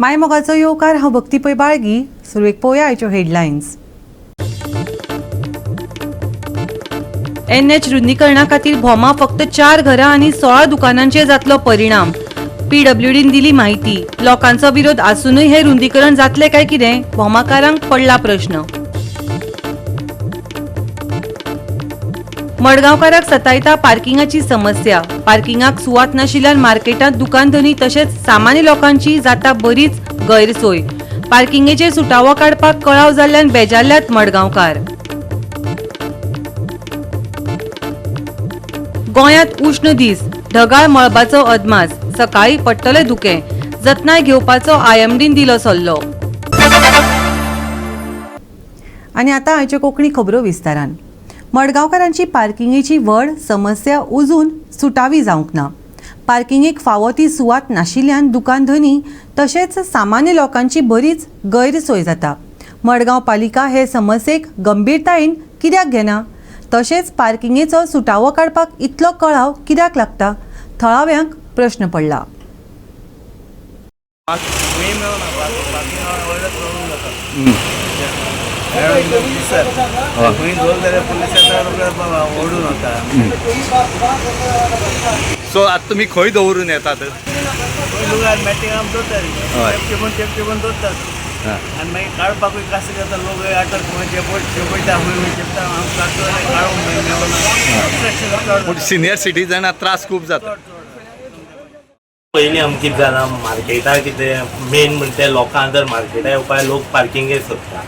मायमोगाचो येवकार हांव भक्ती पै बाळगी. सुरवेक पळोवया आयच्यो हेडलायन्स. NH रुंदीकरणा खातीर भोमा फक्त 4 घरां आनी 16 दुकानांचेर जातलो परिणाम. PWDन दिली माहिती. लोकांचो विरोध आसूनय हे रुंदीकरण जातले काय कितें? भोमाकारांक पडला प्रश्न. मडगांवकारांक सतायता पार्किंगाची समस्या. पार्किंगाक सुवात नाशिल्ल्यान मार्केटांत दुकानधनी तशेंच सामान्य लोकांची जाता बरीच गैरसोय. पार्किंगेचेर सुटावो काडपाक कळाव जाल्ल्यान बेजारल्यात मडगांवकार. गोंयांत उश्ण दीस, ढगाळ मळबाचो अदमास. सकाळी पडटले दुकें. जतनाय घेवपाचो IMDन दिलो सल्लो. आनी आतां आयच्यो कोंकणी खबरो विस्तारान. मडगांवकारांची पार्किंगेची व्हड समस्या अजून सुटावी जावंक ना. पार्किंगेक फावो ती सुवात नाशिल्ल्यान दुकानधनी तशेंच सामान्य लोकांची बरीच गैरसोय जाता. मडगांव पालिका हे समस्येक गंभीरतायेन कित्याक घेना? तशेंच पार्किंगेचो सुटावो काडपाक इतलो कळाव कित्याक लागता? थळाव्यांक प्रश्न पडला. सो आता तुम्ही खंय दवरून येतात? आणि मागीर काडपाकूय कास करता लोक आटर पळयता पूण सिनियर सिटीजनाक त्रास खूब जाता. पयलीं आमकां कितें जालां मार्केटा कितें मेन म्हणटा तें लोकां जर मार्केटा येवपाक लोक पार्किंगेक सोदता.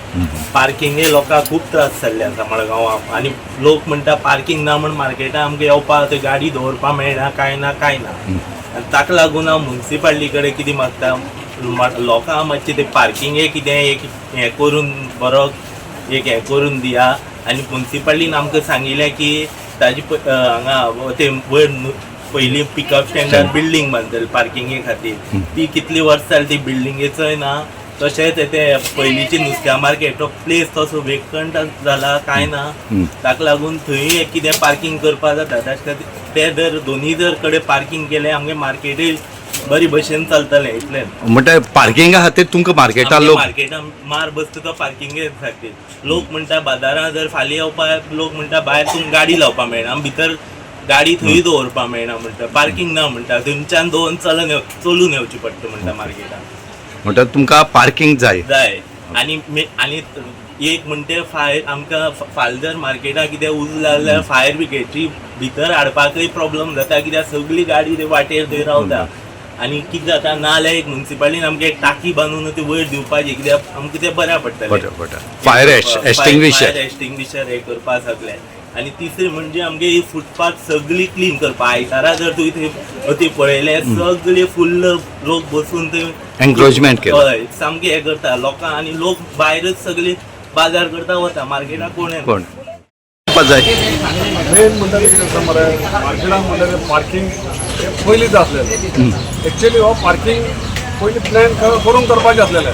पार्किंगे लोकांक खूब त्रास जाल्ले आसा मडगांवां. आनी लोक म्हणटा पार्किंग ना म्हण मार्केटां आमकां येवपाक थंय गाडी दवरपाक मेळना काय ना. आनी ताका लागून हांव मुन्सिपाल्टी कडेन कितें मागता, लोकांक मातशें तें पार्किंगे कितें एक हें करून बरो एक हें करून दिया. आनी मुन्सिपाल्टीन आमकां सांगिल्लें की ताजी हांगा तें वयर पयलीं पिकअप स्टँडार बिल्डींग बांदतली पार्किंगे खातीर. ती कितलीं वर्सां जाली ती बिल्डिंगेचोय ना. तशेंच तें पयलींची नुस्त्या मार्केट तो प्लेस तसो वेकंट जाला काय ना. ताका लागून थंय कितें पार्किंग करपा जाता. ताच्या खातीर ते जर दोनी जर कडेन पार्किंग केलें आमगे मार्केटूय बरी भशेन चलतलें इतलें. म्हणटा पार्किंगा खातीर तुमकां मार्केटा लोक मार्केटान मार बसता तो पार्किंगे खातीर. लोक म्हणटा बाजारां जर फाल्यां येवपाक लोक म्हणटा भायर तुमकां गाडी लावपाक मेळना. भितर गाडी थंय दवरपाक मेळना म्हणटा. पार्किंग ना म्हणटा. थंयच्यान दोन चलून येवची पडटा म्हणटा मार्केटान. म्हणटा तुमकां पार्किंग जाय. आनी एक म्हणटे फायर आमकां फाल्यां जर मार्केटाक कितें उज जाल्यार फायर ब्रिगेडची भितर हाडपाकय प्रॉब्लम जाता. कित्याक सगळी गाडी थंय वाटेर थंय रावता. आनी कितें जाता नाल्यार एक मुन्सिपाल्टीन आमकां एक टाकी बांदून ती वयर दिवपाची. कित्याक आमकां तें बऱ्या पडटलें. फायर एक्सटिंग्विशर हें करपाक सगलें. आनी तिसरी म्हणजे आमगे ही फुटपाथ सगळी क्लीन करपा. आयतारा जर तुवें थंय पळयलें सगळे फुल्ल लोक बसून थंय एन्क्रोचमेंट केला. हय सामकें हें करता लोकां. आनी लोक भायरच सगळी बाजार करता वता. मार्केटाक कोण जाय मेन म्हणटा कितें आसा मरे मार्केटान म्हणटा तें पार्किंग पयलींच आसलेलें. एक्चुअली हो पार्किंग पयलीं प्लॅन करून करपाचें आसलेलें.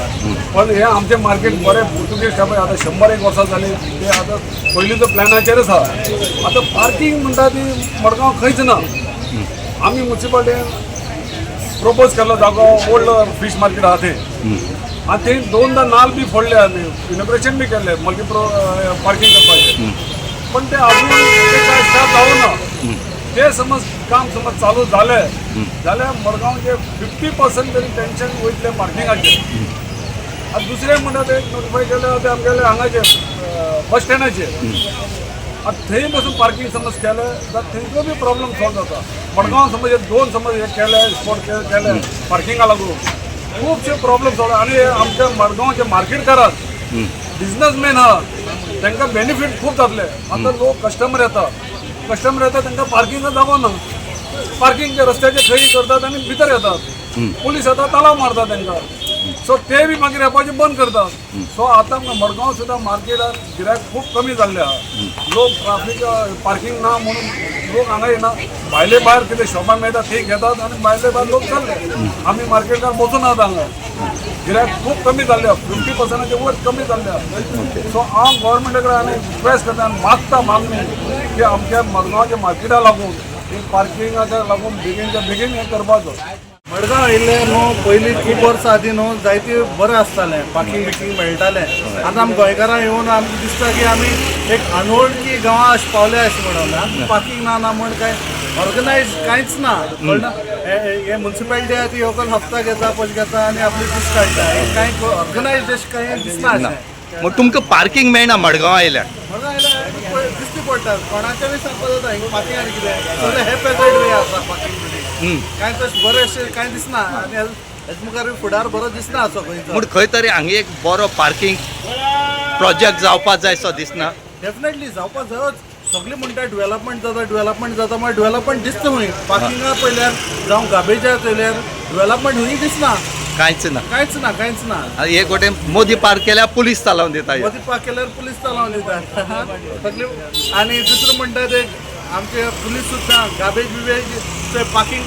पण हे आमचें मार्केट बरें पुर्तुगेज टायमार आतां 100 वर्सां जालीं ते आतां पयलींचो प्लॅनाचेरच आसा. आतां पार्किंग म्हणटा ती मडगांव खंयच ना. आमी मुन्सिपाल्टीन प्रोपोज केल्लो जागो ओल्ड फीश मार्केट आहा थंय. आनी थंय 2दा नाल बी फोडले आमी. इनॉग्रेशन बी केल्लें मल्टीप्रो पार्किंग करपाचें. पण ते अजून काय स्टार्ट जावना. ते समज काम समज चालू जालें जाल्यार मडगांवचे 50% तरी टेन्शन वयतलें पार्किंगाचेर. आनी दुसरें म्हणटा ते नोटिफाय केलें ते आमगेले हांगाचेर बस स्टँडाचेर. आतां थंय बसून पार्किंग समज केलें जाल्यार थंयचो बी प्रॉब्लम सॉल्व जाता. मडगांव समज हे 2 समज हे केले स्पॉट केले पार्किंगा लागून खुबशे प्रॉब्लम सॉल्व. आनी आमच्या मडगांवचे मार्केटकाराक बिजनसमॅन आहा तांकां बेनिफीट खूब जातले. आतां लोक कस्टमर येता तांकां पार्किंगाक जागो ना. पार्किंग रस्त्याचे खंय करतात आनी भितर येतात. पुलीस येता तालाव मारता तांकां. सो ते बी मागीर येवपाचें बंद करतात. सो आतां मडगांव सुद्दां मार्केटान गिरायक खूब कमी जाल्लें आहा. लोक ट्राफीक पार्किंग ना म्हणून लोक हांगा येना. भायले भायर कितें शॉपां मेळटा थंय घेतात आनी भायले भायर लोक चल्ले. आमी मार्केटार बसून आहात हांगा. गिरायक खूब कमी जाल्ले 50%चे वयर कमी जाल्ले. सो हांव गव्हर्मेंटा कडेन आनी रिक्वेस्ट करता आनी मागता मागणी की आमच्या मडगांवच्या मार्केटा लागून पार्किंगाच्या लागून बेगीनच्या बेगीन हें करपाचो. मडगांव येयले न्हू पयलीं खूब वर्सां आदीं न्हू जायती बरें आसतालें पार्किंग बिकींग मेळटालें आतां आमी गोंयकारां येवन आमकां दिसता की आमी एक अनवळखी गांवां अशें पावले अशें म्हणून आमकां पार्किंग ना म्हण काय ऑर्गनायज कांयच ना कळना हे म्युन्सिपालिटी आहा ती येवकन हप्ता घेता पयशे घेता आनी आपली दीस काडटा हे कांय ऑर्गनायज अशें कांय दिसना अशें मग तुमकां पार्किंग मेळना मडगांव आयल्यार मडगांव आयल्यार दिसती पडटा कोणाचें बी सांगपा जाता हिंगा पार्किंग आनी कितें सगळें हे पेजेड वे आसा पार्किंग बिकींग कांय तशें बरें अशें कांय दिसना आनी हेजे मुखार फुडार बरो दिसना असो खंयचो म्हूण खंय तरी हांगा एक बरो पार्किंग प्रोजेक्ट जावपाक जाय सो दिसना डेफिनेटली जावपा जायोच सगळीं म्हणटा डेव्हलपमेंट जाता मागीर डेव्हलपमेंट दिसता खंय पार्किंगा पयल्यार जावं गार्बेजा चयल्यार डेव्हलपमेंट खंय दिसना कांयच ना कांयच ना हे गोटे मोदी पार्क केल्यार पुलीस चालोवन दिता मदीं पार्क केल्यार पुलीस चालोवन दितात सगळीं आनी दुसरें म्हणटा ते आमचे पुलीस सुद्दां गार्बेज बिबेज ते पार्किंग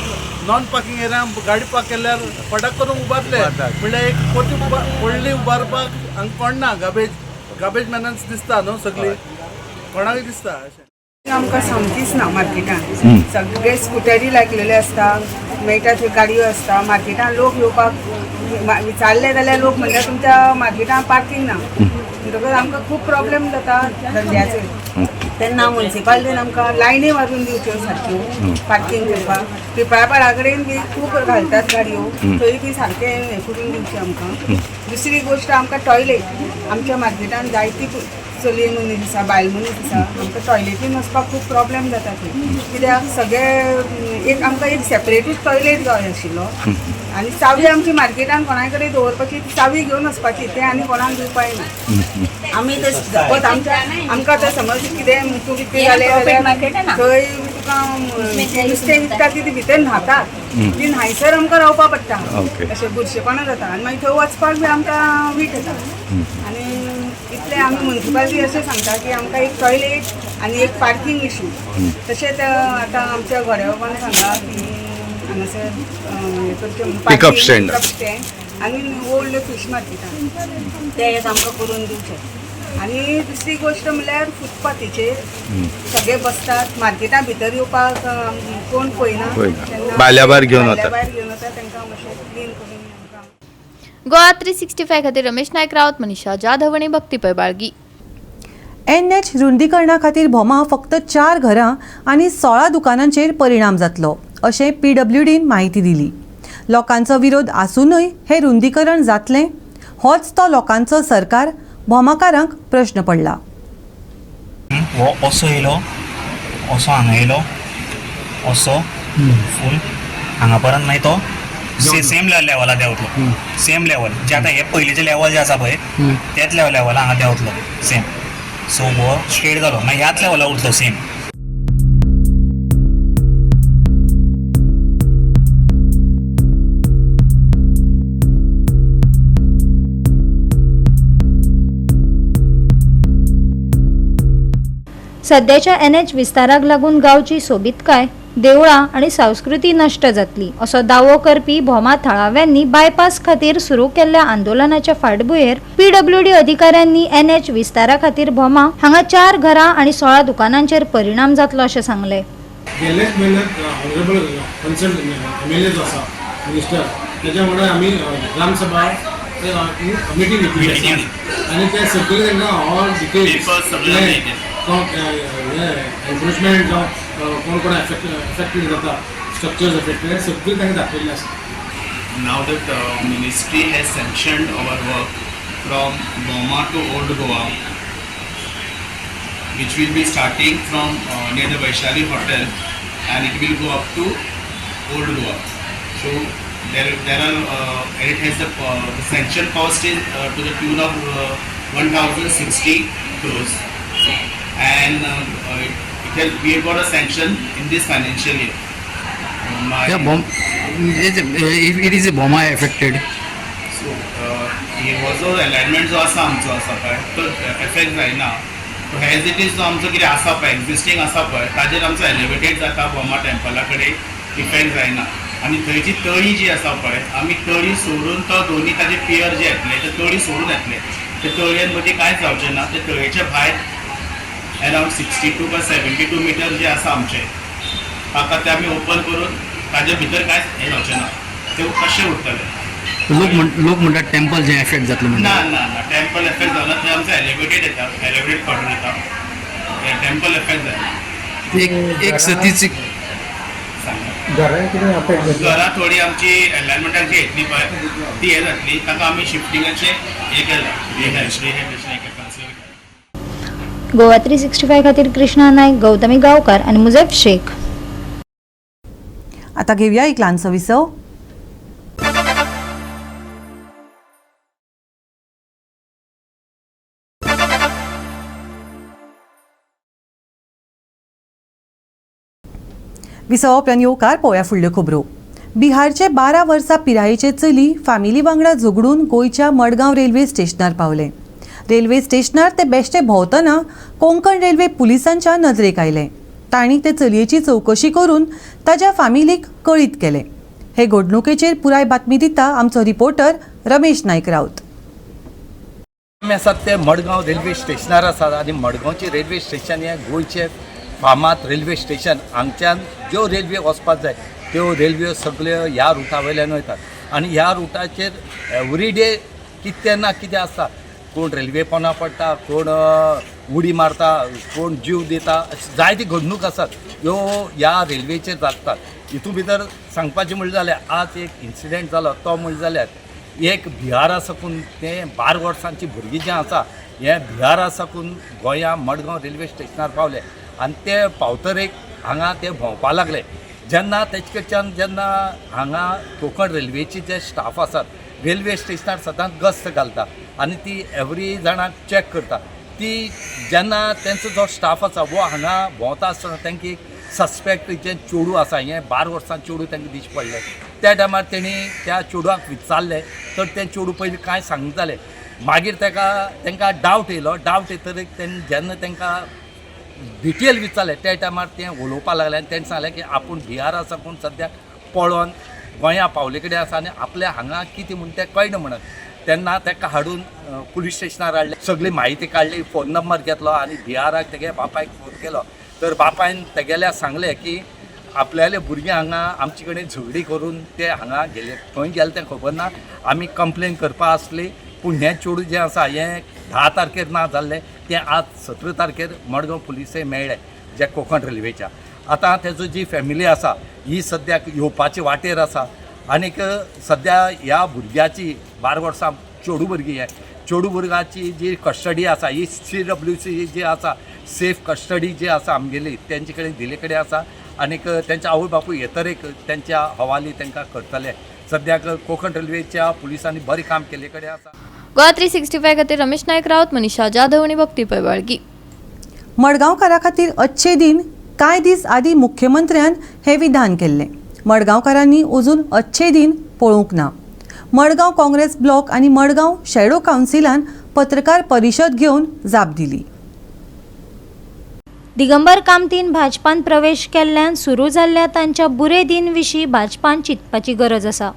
नॉन पार्किंग एरिया गाडी पार्क केल्यार फटाक करून उबारले म्हणल्यार एक पोती व्हडली उबारपाक हांगा कोण ना गार्बेज मॅनन्स दिसता न्हू सगळीं कोणाकय दिसता अशें आमकां सामकीच ना मार्केटान सगळे स्कुटरी लागलेले असता मेळटा थंय गाडयो असता मार्केटान लोक येवपाक विचारले जाल्यार लोक म्हणटा तुमच्या मार्केटान पार्किंग ना म्हणटकच आमकां खूब प्रॉब्लेम जाता धंद्याचो तेन्ना म्युन्सिपालिटीन आमकां लायनी मारून दिवच्यो सारक्यो पार्किंग करपाक पिपळापाडा कडेन बी खूब घालतात गाडयो थंय बी सारकें हें करून दिवचें आमकां दुसरी गोश्ट आमकां टॉयलेट आमच्या मार्केटान जायती चली मनीस आसा बायल मनीस आसा आमकां टॉयलेटीन वचपाक खूब प्रॉब्लेम जाता थंय कित्याक सगळे आमकां एक सेपरेटूच टॉयलेट जाय आशिल्लो आनी चावी आमची मार्केटान कोणाय कडेन दवरपाची ती चावी घेवन वचपाची तें आनी कोणाक दिवपाक ना आमी ते आमकां आतां समज कितें तूं कितें जालें जाल्यार थंय तुका नुस्तें विकता ती भितर न्हातात ती न्हायसर आमकां रावपा पडटा अशें बुरशेपणां जाता आनी मागीर थंय वचपाक बी आमकां वीट येता आनी इतलें आमी म्युन्सिपालिटी अशें सांगता की आमकां एक टॉयलेट आनी एक पार्किंग इशू तशेंच आतां आमच्या घोड्याबाबान सांगला की हांगासर हें करचें पिकअप स्टँड आनी ओल्ड फीश मार्केटान तें एक आमकां करून दिवचें आनी दुसरी गोश्ट म्हणल्यार फुटपाथीचेर सगळे बसतात मार्केटां भितर येवपाक कोण पळयना भायल्या भायर घेवन वता तांकां मातशें क्लीन करून गोवा 365 खातीर रमेश नायक रावत मनीषा जाधव आनी भक्तीपय बाळगी NH रुंदीकरणा खातीर भोमा फक्त 4 घरां आनी 16 दुकानांचेर परिणाम जातलो अशें PWDन माहिती दिली. लोकांचो विरोध आसूनय हे रुंदीकरण जातलें होच तो लोकांचो सरकार भोमाकारांक प्रश्न पडला. हो असो येयलो असो हांगा येयलो असो फूल हांगा पर्यंत मागीर तो सेम लेवला देंवतलो सेम लेवल जे आतां हे पयलींचे लेवल जे आसा पळय तेच लेवला हांगा देंवतलो सेम सो हो स्ट्रेट जालो मागीर ह्याच लेवला उरतलो सेम. सध्याच्या NH विस्ताराक लागून गांवची सोबीतकाय देवळां आनी संस्कृती नश्ट जातली असो दावो करपी भोमा थळाव्यांनी बायपास खातीर सुरू केल्ल्या आंदोलनाच्या फाटभुंयेर PWD अधिकाऱ्यांनी NH विस्तारा खातीर भोमा हांगा 4 घरां आनी 16 दुकानांचेर परिणाम जातलो अशें सांगलें. गेलेच महिन्यात ऑनरेबल कन्सल्ट MLA जो आसा मिनिस्टर त्याच्या वांगडा आमी ग्रामसभा मिटींग घेतली आनी ते सगळे तांकां ऑल डिटेल्स एनफोर्समेंट जावं कोण कोण एफेक्टेड जाता स्ट्रक्चर्स एफेक्टेड सगळी तांकां दाखयल्लें आसा. Now that ministry has sanctioned our work from Boma to Old Goa, which will be starting from near the Vaishali Hotel, and it will go up to Old Goa. So there are and it has the sanction cost is to the tune of 1,060 crores, and we have got a sanction in this financial year. It is Boma affected. So हो जो alignment जो आसा आमचो आसा पळय तो effect जायना. Age it is जो आमचो कितें आसा पळय एक्झिस्टींग आसा पळय ताजेर आमचो एलिवेटेड जाता बोमा टेम्पला कडेन इफेक्ट जायना. आनी थंयची तळी जी आसा पळय आमी तळी सोडून तो दोनी ताजे पियर जे येतले ते तळी सोडून येतले ते तळयेन मदीं कांयच जावचें ना. ते तळयेच्या भायर अरावंड 62 काय 72 मिटर जे आसा आमचें ताका ते आमी ओपन करून ताजे भितर कांयच हें जावचें ना. ते कशें उरतले. लोक म्हणटात टेम्पल जे एफेक्ट जातलो ना ना ना टेम्पल एफेक्ट जाला थंय आमचो एलिवेटेड येता, एलिवेटेड कॉर्डर येता, टेम्पल एफेक्ट जायना. एक सतीची घरां थोडी आमची एलायनमेंटाची येतली पळय ती हे जातली, ताका आमी शिफ्टिंगाचे हे केला, रिहॅबिलिटेशन गोवा 365 खातीर कृष्णा नायक, गौतमी गांवकार आणि मुझेफ शेख. आता घेऊया एक लहानसो विसव. विसवप्यान येवकार पळोवया फुडल्यो खबरो. बिहारचे 12 वर्सां पिरायेचे चली फॅमिली वांगडा झगडून गोंयच्या मडगांव रेल्वे स्टेशनार पावले. रेल्वे स्टेशनार ते बेश्टे भोंवतना कोंकण रेल्वे पुलिसांच्या नजरेक आयले. तांणी ते चलयेची चवकशी करून ताच्या फॅमिलीक कळीत केले. हे घडणुकेचेर पुराय बातमी दिता आमचो रिपोर्टर रमेश नायक राऊत. आमी आसात ते मडगांव रेल्वे स्टेशनार आसात आनी मडगांवचे रेल्वे स्टेशन हें गोंयचें फामाद रेल्वे स्टेशन. हांगच्यान ज्यो रेल्वे वचपाक जाय त्यो रेल्वे सगळ्यो ह्या रुटा वयल्यान वयतात आनी ह्या रुटाचेर एवरी डे कितें ना कितें आसता. कोण रेल्वे पोंदा पडटा, कोण उडी मारता, कोण जीव दिता, जायती घडणूक आसात ह्यो ह्या रेल्वेचेर जातात. हितून भितर सांगपाचें म्हणलें जाल्यार आज एक इन्सिडेंट जालो तो म्हणलें जाल्यार एक बिहारा साकून तें 12 वर्सांची भुरगीं जें आसा हें बिहारा साकून गोंया मडगांव रेल्वे स्टेशनार पावले आनी ते पावतरेक हांगा ते भोंवपा लागले. जेन्ना तेचे कडच्यान जेन्ना हांगा कोंकण रेल्वेची जे स्टाफ आसात रेल्वे स्टेशनार सदांच गस्त घालता आनी ती एवरी जाणांक चॅक करता. ती जेन्ना तेंचो जो स्टाफ आसा वो हांगा भोंवता आसतना तेंका एक सस्पेक्ट जें चेडूं आसा हें 12 वर्सांचें चेडूं तेंकां दिश्टी पडलें. त्या टायमार तेणी त्या चेडवाक विचारलें तर तें चेडूं पयलीं कांय सांगतालें. मागीर तेंकां डावट येयलो. डावट येतरीक तेणी जेन्ना तेंकां डिटेल विचारलें त्या टायमार तें उलोवपाक लागलें आनी तेणें सांगलें की आपूण बिहारा साकून सद्याक पळोवन गोंया पावले कडेन आसा आनी आपल्या हांगा कितें म्हूण तें कळना म्हणत. तेन्ना ताका हाडून पुलीस स्टेशनार हाडलें. सगळी म्हायती काडली, फोन नंबर घेतलो आनी बिहाराक तेगे बापायक फोन केलो. तर बापायन तेगेल्या सांगलें की आपल्याले भुरगीं हांगा आमचे कडेन झगडी करून ते हांगा गेले. खंय गेले तें खबर ना. आमी कंप्लेन करपा आसली पूण हें चेडूं जें आसा हें 10 तारखेर ना जाल्लें तें आज 17 तारखेर मडगांव पुलिसे मेळ्ळें जे कोंकण रेल्वेच्या. आतां तेजो जी फॅमिली आसा ही सद्याक येवपाचे वाटेर आसा आनीक सद्या ह्या भुरग्याची 12 वर्सां चेडूं भुरगीं हें चेडूं भुरग्याची जी कस्टडी आसा ही CWC जी आसा सेफ कस्टडी जी आसा आमगेली तेंचे कडेन दिले कडेन आसा आनीक तेंचे आवय बापूय येतरेक तेंच्या हवाली तेंकां करतले. सद्याक कोंकण रेल्वेच्या पुलिसांनी बरें काम केले कडेन आसा. गोवा 365 खातीर रमेश नायक राऊत, मनीषा जाधव आणि भक्तीपय बाळगी. मडगांवकारा खातीर अच्छे दिन. कांय दीस आदी मुख्यमंत्र्यान हे विधान केल्लें. मडगांवकारांनी अजून अच्छे दिन पळोवंक ना. मडगांव काँग्रेस ब्लॉक आनी मडगांव शॅडो कावन्सिलान पत्रकार परिशद घेवन जाप दिली. दिगंबर कामतीन भाजपान प्रवेश केल्ल्यान सुरू जाल्ल्या तांच्या बुरे दिन विशीं भाजपान चिंतपाची गरज आसा.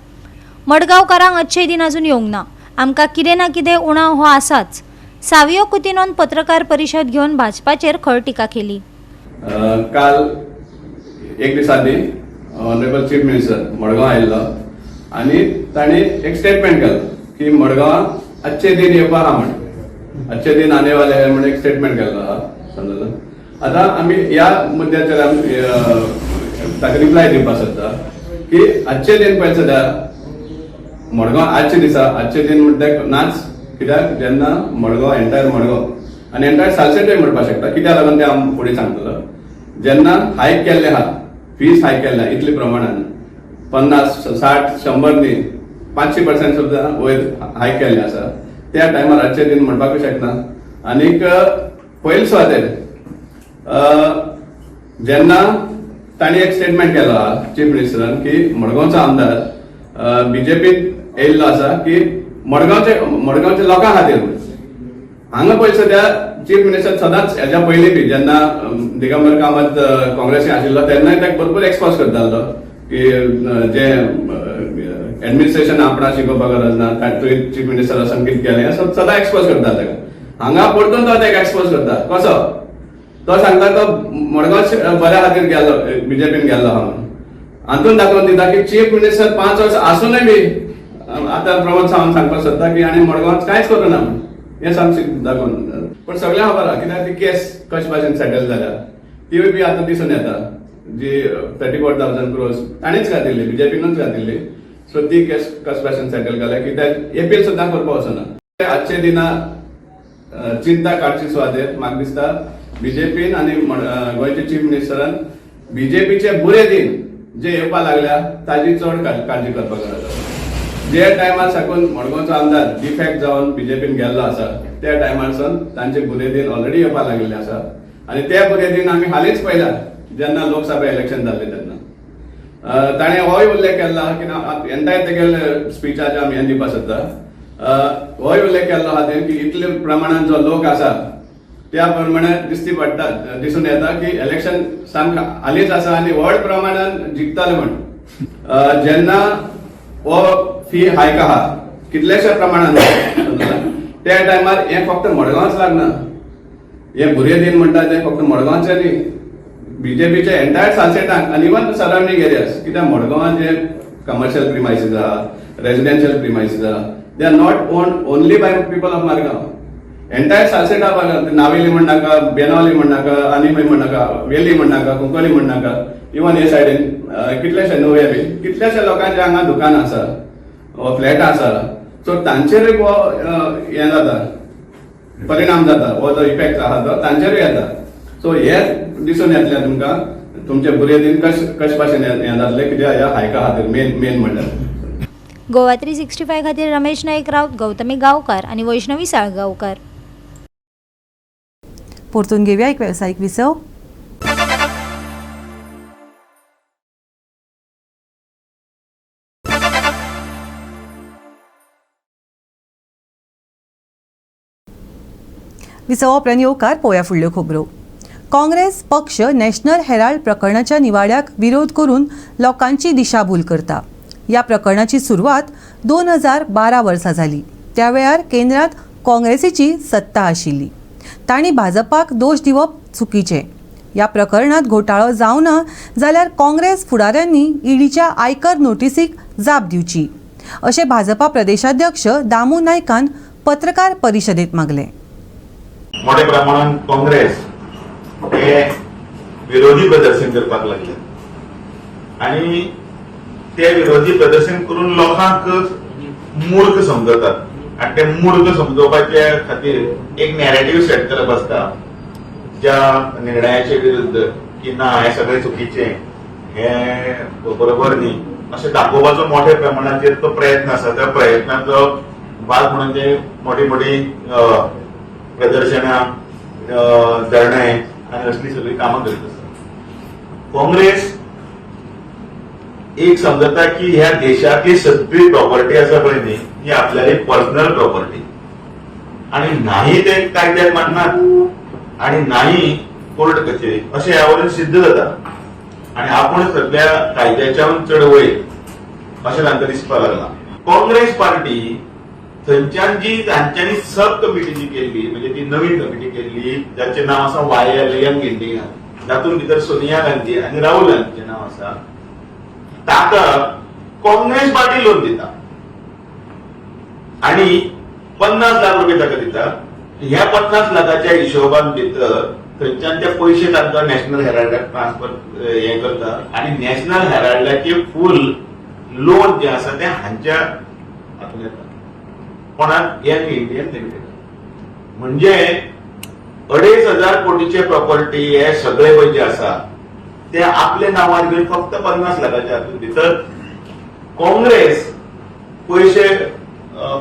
मडगांवकारांक अच्छे दिन अजून येवंक ना. आमकां कितें ना कितें उणाव हो आसाच. सावियो कुतिनोन पत्रकार परिशद घेवन भाजपाचेर खर टिका केली. काल एक दीस आदी ऑनरेबल चीफ मिनिस्टर मडगांव आयिल्लो आनी तांणी एक स्टेटमेंट केलो की मडगांवां अच्छे दिन येवपा आहा म्हण अच्छे दिन आने वाले है म्हण एक स्टेटमेंट केल्लो आहा समजलो. आतां आमी ह्या मुद्द्याचेर आमी ताका रिप्लाय दिवपाक सोदता की अच्छे दिन पळय सद्या मडगांव आजचे दिसा अच्छे दिन म्हणटा नाच. कित्याक जेन्ना मडगांव एंटायर मडगांव आनी एंटायर सालसेटूय म्हणपाक शकता कित्याक लागून तें हांव फुडें सांगतलो. जेन्ना हायक केल्ले आहा फीस हायक केल्ले इतले प्रमाणान 50, 60, 100 न्ही 500% सुद्दां वयर हायक केल्ले आसा. त्या टायमार अच्छे दिन म्हणपाकूच शकना. आनीक पयले सुवातेर जेन्ना तांणी एक स्टेटमेंट केलो आहा चीफ मिनिस्टरान की मडगांवचो आमदार BJPन येयल्लो आसा की मडगांवच्या लोकां खातीर. हांगा पळय सद्या चीफ मिनिस्टर सदांच हेच्या पयलीं बी जेन्ना दिगंबर कामत काँग्रेसीन आशिल्लो तेन्नाय ताका भरपूर एक्सपोज करतालो की जे एडमिनिस्ट्रेशन आपणा शिकोवपाक गरज ना थंय चीफ मिनिस्टर वचून कितें केलें सदां एक्सपोज करता ताका. हांगा परतून तो ताका एक्सपोज करता. कसो तो सांगता तो मडगांव बऱ्या खातीर गेल्लो BJPन गेल्लो आहा म्हणून. हातून दाखोवन दिता की चीफ मिनिस्टर 5 वर्स आसूनय बी आतां प्रमोद सावंत सांगपाक सोदता की आनी मडगांवांत कांयच करूना हें सामकें दाखोवन पण सगळ्यांक खबर आहा कित्याक ती केस कशे भाशेन सेटल जाल्या ती बी आतां दिसून येता जी 34,000 crores ताणीच घातिल्ली बीजेपीनूच घातिल्ली सो ती केस कशे भाशेन सेटल जाल्या कित्याक एपील सुद्दां करपाक वचना आजचे दिना चिंता काडची सुवातेर म्हाका दिसता बीजेपीन आनी गोंयचे चीफ मिनिस्टरान बीजेपीचे बुरे दिन जे येवपाक लागल्या ताजी चड काळजी करपाक गरज जे टायमार साकून मडगांवचो आमदार डिफेक्ट जावन बीजेपीन गेल्लो आसा त्या टायमारसून तांचे बुरे दिन ऑलरेडी येवपाक लागलेले आसा आनी ते बुरे दिन आमी हालींच पळयला जेन्ना लोकसभा इलेक्शन जाल्लें तेन्ना ताणें होय उल्लेख केल्लो की एंटायर तेगेले स्पिचाचे आमी हें दिवपाक सोदता होय उल्लेख केल्लो आहा की इतले प्रमाणान जो लोक आसा त्या प्रमाणे दिसून येता की इलेक्शन सामकें हालींच आसा आनी व्हड प्रमाणान जिखताले म्हण जेन्ना हो फी हायक आहा कितलेशे प्रमाणान त्या टायमार हें फक्त मडगांवच लागना हे बुरे दिन म्हणटा ते फक्त मडगांवचे न्ही बीजेपीचे एंटायर सालसेटांक आनी इवन सरावंडींग एरियाज कित्याक मडगांवांत जे कमर्शियल प्रिमायसीस आहा रेजिडेन्शियल प्रिमायसीस आहा they are not owned only by people of Madgaon entire सालसेटा नावेली म्हणनाका बेनावली म्हणनाका आनीमय म्हणनाका वेली म्हणनाका कुंकोली म्हणनाका इवन हे सायडीन कितलेशे नुवे बी कितलेशे लोकांचे हांगा दुकान आसा फ्लॅट आसा सो तांचेरूय हो हें जाता परिणाम जाता हो जो इफेक्ट आहा तो तांचेरूय येता सो हे दिसून येतलें तुमकां तुमचे बुरे दिन कशे भाशेन हें जातलें कित्याक ह्या हायका खातीर मेन म्हणल्यार गोवा 365 खातीर रमेश नाईक राऊत, गौतमी गांवकार आणि वैष्णवी साळगांवकार. परतून घेवया एक वेवसायीक विसव. विसव उपरांत येवकार पळोवया फुडल्यो खबरो. काँग्रेस पक्ष नॅशनल हेराल्ड प्रकरणाच्या निवाड्याक विरोध करून लोकांची दिशाभूल करता. या प्रकरणाची सुरवात 2012 वर्सा जाली. त्या वेळार केंद्रांत काँग्रेसीची सत्ता आशिल्ली. तांणी भाजपाक दोश दिवप चुकीचें. या प्रकरणात घोटाळो जावना जाल्यार काँग्रेस फुडाऱ्यांनी ईडीच्या आयकर नोटीसीक जाप दिवची अशें भाजपा प्रदेशाध्यक्ष दामू नायकान पत्रकार परिशदेंत मागलें. मोठ्या प्रमाणात काँग्रेस हे विरोधी प्रदर्शन करपाक लागले आणि ते विरोधी प्रदर्शन करून लोकांक मूर्ख समजतात आणि ते मूर्ख समजोवपाच्या खातीर एक नॅरेटिव्ह सेट करप आसता ज्या निर्णयाचे विरुद्ध की ना हे सगळे चुकीचे हे बरोबर न्ही अशें दाखोवपाचो मोठ्या प्रमाणाचेर तो प्रयत्न आसा. त्या प्रयत्नाचो भाग म्हणून ते मोठी मोठी प्रदर्शनां धरणे आणि असली सगळी कामां करत आसता. काँग्रेस एक समजता की ह्या देशातली सगळी प्रॉपर्टी आसा पळय न्ही ही आपल्याली पर्सनल प्रॉपर्टी आणि नाही ते कायद्याक माननात आणि नाही कोर्ट कचेरी अशें ह्या वरून सिद्ध जाता आणि आपण सगळ्या कायद्याच्या चढ वयर अशें तांकां दिसपाक लागला. काँग्रेस पार्टी थंयच्यान जी तांच्यांनी सब कमिटी जी केल्ली म्हणजे ती नवीन कमिटी केल्ली जाचें नांव आसा YL यंग इंडिया तातूंत भितर सोनिया गांधी आनी राहुल गांधीचें नांव आसा. ताका काँग्रेस पार्टी लोन दिता आणि 50 लाख रुपये ताका दिता. ह्या 50 लाखाच्या हिशोबान भितर थंयच्यान ते पयशे तांकां नॅशनल हेराल्डाक ट्रान्सफर हे करता आणि नॅशनल हेराल्डाचे फूल लोन जे आसा ते हांच्या हातूंत येता कोणाक यंग इंडियन लिमिटेड म्हणजे 2,500 कोटीचे प्रॉपर्टी हे सगळे पळय जे आसा ते आपल्या नांवार घेवन फक्त 50 लाखाच्या हातूंत भितर काँग्रेस पयशे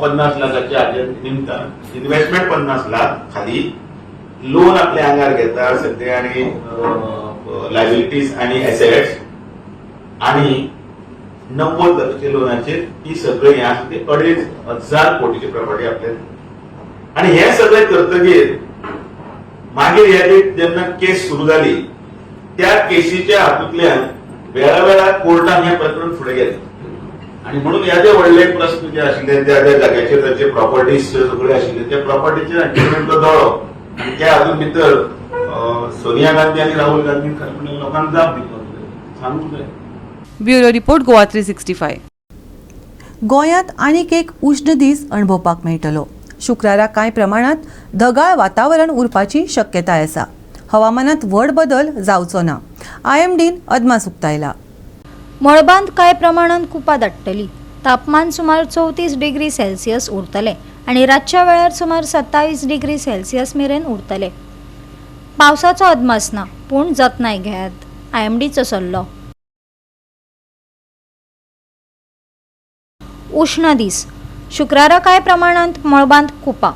50 लाखाच्या हाजेर निमता इन्व्हेस्टमेंट 50 लाख खाली लोन आपल्या आंगार घेता सध्या आणि लायबिलिटीज आणि एसेट्स आणि 90 लाखाच्या लोनाचेर ही सगळे हे आसा ते 2,500 कोटीची प्रॉपर्टी आपल्या आणि हे सगळे करतकीर मागीर ह्या जेन्ना केस सुरू जाली त्या केसीच्या हातूंतल्यान वेळा कोर्टान हे प्रकरण फुडें गेलें आणि म्हणून ह्या जे व्हडले प्रश्न जे आशिल्ले त्या जाग्याचेर ताचे प्रॉपर्टीज सगळे आशिल्ले त्या प्रॉपर्टीचेर तो दोळो आणि त्या हातूंत भितर सोनिया गांधी आणि राहुल गांधी खरें लोकांक जाप दिवपाक जाय सांगूंक जाय. Bureau report Goa 365. गोंयांत आनीक एक उश्ण दीस अणभवपाक मेळटलो. शुक्रारा कांय प्रमाणात ढगाळ वातावरण उरपाची शक्यताय आसा. हवामानात व्हड बदल जावचो ना. IMDन अदमास उक्तायला. मळबांत कांय प्रमाणात कुपां दाटतली. तापमान सुमार 34 डिग्री सेल्सियस उरतले आनी रातच्या वेळार सुमार 27 डिग्री सेल्सियस मेरेन उरतले. पावसाचो अदमास ना, पूण जतनाय घेयात. IMDचो सल्लो. उष्ण दीस. शुक्रारा कांय प्रमाणात मळबांत कुपां.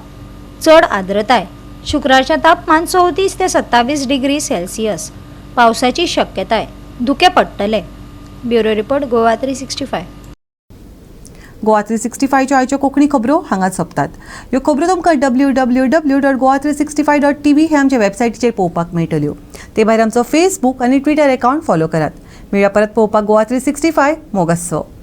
चड आर्द्रताय. शुक्रारचें तापमान 34 ते 27 डिग्री सेल्सियस. पावसाची शक्यताय. धुके पडटले. Bureau report Goa 365. गोवा 365च्यो आयच्यो कोंकणी खबरो हांगाच सोंपतात. ह्यो खबरो तुमकां www.goa365.tv हे आमचे वेबसायटीचेर पळोवपाक मेळटल्यो. ते भायर आमचो फेसबूक आनी ट्विटर अकावंट फॉलो करात. मेळया परत पळोवपाक गोवा 365 मोगस्सो.